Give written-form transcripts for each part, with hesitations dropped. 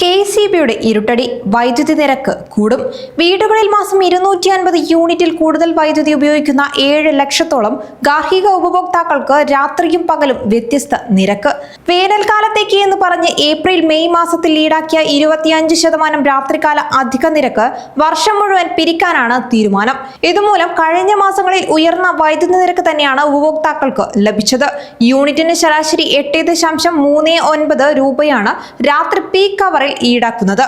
കെ.എസ്.ഇ.ബിയുടെ ഇരുട്ടടി വൈദ്യുതി നിരക്ക് കൂടും. വീടുകളിൽ മാസം 250 യൂണിറ്റിൽ കൂടുതൽ വൈദ്യുതി ഉപയോഗിക്കുന്ന 7 ലക്ഷത്തോളം ഗാർഹിക ഉപഭോക്താക്കൾക്ക് രാത്രിയും പകലും വ്യത്യസ്ത നിരക്ക്. വേനൽക്കാലത്തേക്ക് എന്ന് പറഞ്ഞ് ഏപ്രിൽ മെയ് മാസത്തിൽ ഈടാക്കിയ 25% രാത്രികാല അധിക നിരക്ക് വർഷം മുഴുവൻ പിരിക്കാനാണ് തീരുമാനം. ഇതുമൂലം കഴിഞ്ഞ മാസങ്ങളിൽ ഉയർന്ന വൈദ്യുതി നിരക്ക് തന്നെയാണ് ഉപഭോക്താക്കൾക്ക് ലഭിച്ചത്. യൂണിറ്റിന് ശരാശരി 8.39 രൂപയാണ് രാത്രി പീക്ക് അവറിൽ ഈടാക്കുന്നത്.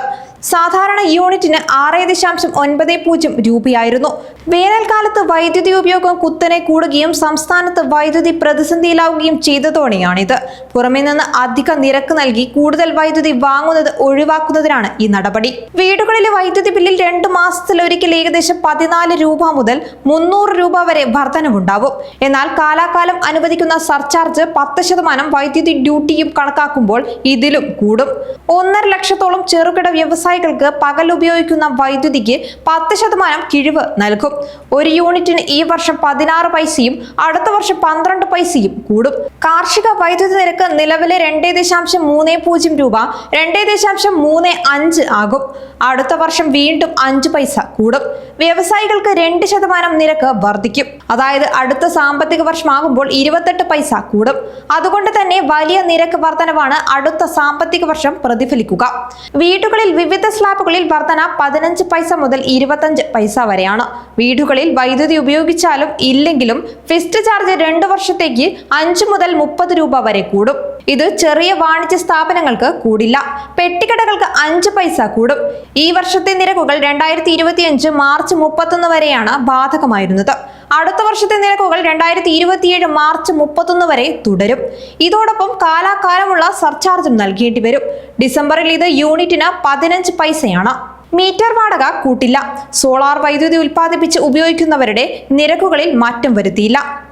സാധാരണ യൂണിറ്റിന് 6.90 രൂപയായിരുന്നു. വേനൽക്കാലത്ത് വൈദ്യുതി ഉപയോഗം കുത്തനെ കൂടുകയും സംസ്ഥാനത്ത് വൈദ്യുതി പ്രതിസന്ധിയിലാവുകയും ചെയ്തതോടെയാണിത്. പുറമെ നിന്ന് അധിക നിരക്ക് നൽകി കൂടുതൽ വൈദ്യുതി വാങ്ങുന്നത് ഒഴിവാക്കുന്നതിനാണ് ഈ നടപടി. വീടുകളിലെ വൈദ്യുതി ബില്ലിൽ 2 മാസത്തിലൊരിക്കൽ ഏകദേശം 14 രൂപ മുതൽ 300 രൂപ വരെ വർധനവുണ്ടാവും. എന്നാൽ കാലാകാലം അനുവദിക്കുന്ന സർചാർജ് 10% വൈദ്യുതി ഡ്യൂട്ടിയും കണക്കാക്കുമ്പോൾ ഇതിലും കൂടും. 1.5 ലക്ഷത്തോളം ചെറുകിട വ്യവസായികൾക്ക് പകൽ ഉപയോഗിക്കുന്ന വൈദ്യുതിക്ക് 10% കിഴിവ് നൽകും. ഒരു യൂണിറ്റിന് ഈ വർഷം 16 പൈസയും അടുത്ത വർഷം 12 പൈസയും കൂടും. കാർഷിക വൈദ്യുതി നിരക്ക് നിലവിലെ 2.30 രൂപ 2.35 ആകും. അടുത്ത വർഷം വീണ്ടും 5 പൈസ കൂടും. വ്യവസായികൾക്ക് 2% നിരക്ക് വർദ്ധിക്കും. അതായത് അടുത്ത സാമ്പത്തിക വർഷമാകുമ്പോൾ 28 പൈസ കൂടും. അതുകൊണ്ട് തന്നെ വലിയ നിരക്ക് വർധനവാണ് അടുത്ത സാമ്പത്തിക വർഷം പ്രതിഫലിക്കുക. വീടുകളിൽ വിവിധ സ്ലാബുകളിൽ വർധന 15 പൈസ മുതൽ 25 പൈസ വരെയാണ്. വീടുകളിൽ വൈദ്യുതി ഉപയോഗിച്ചാലും ഇല്ലെങ്കിലും ഫിക്സ്ഡ് ചാർജ് 2 വർഷത്തേക്ക് 5 മുതൽ 30 രൂപ വരെ കൂടും. ഇത് ചെറിയ വാണിജ്യ സ്ഥാപനങ്ങൾക്ക് കൂടില്ല. പെട്ടിക്കടകൾക്ക് 5 പൈസ കൂടും. ഈ വർഷത്തെ നിരക്കുകൾ 2025 മാർച്ച് 31 വരെയാണ് ബാധകമായിരുന്നത്. അടുത്ത വർഷത്തെ നിരക്കുകൾ 2027 മാർച്ച് 31 വരെ തുടരും. ഇതോടൊപ്പം കാലാകാലമുള്ള സർചാർജും നൽകേണ്ടി വരും. ഡിസംബറിൽ ഇത് യൂണിറ്റിന് 15 പൈസയാണ്. മീറ്റർ വാടക കൂട്ടില്ല. സോളാർ വൈദ്യുതി ഉൽപ്പാദിപ്പിച്ച് ഉപയോഗിക്കുന്നവരുടെ നിരക്കുകളിൽ മാറ്റം വരുത്തിയില്ല.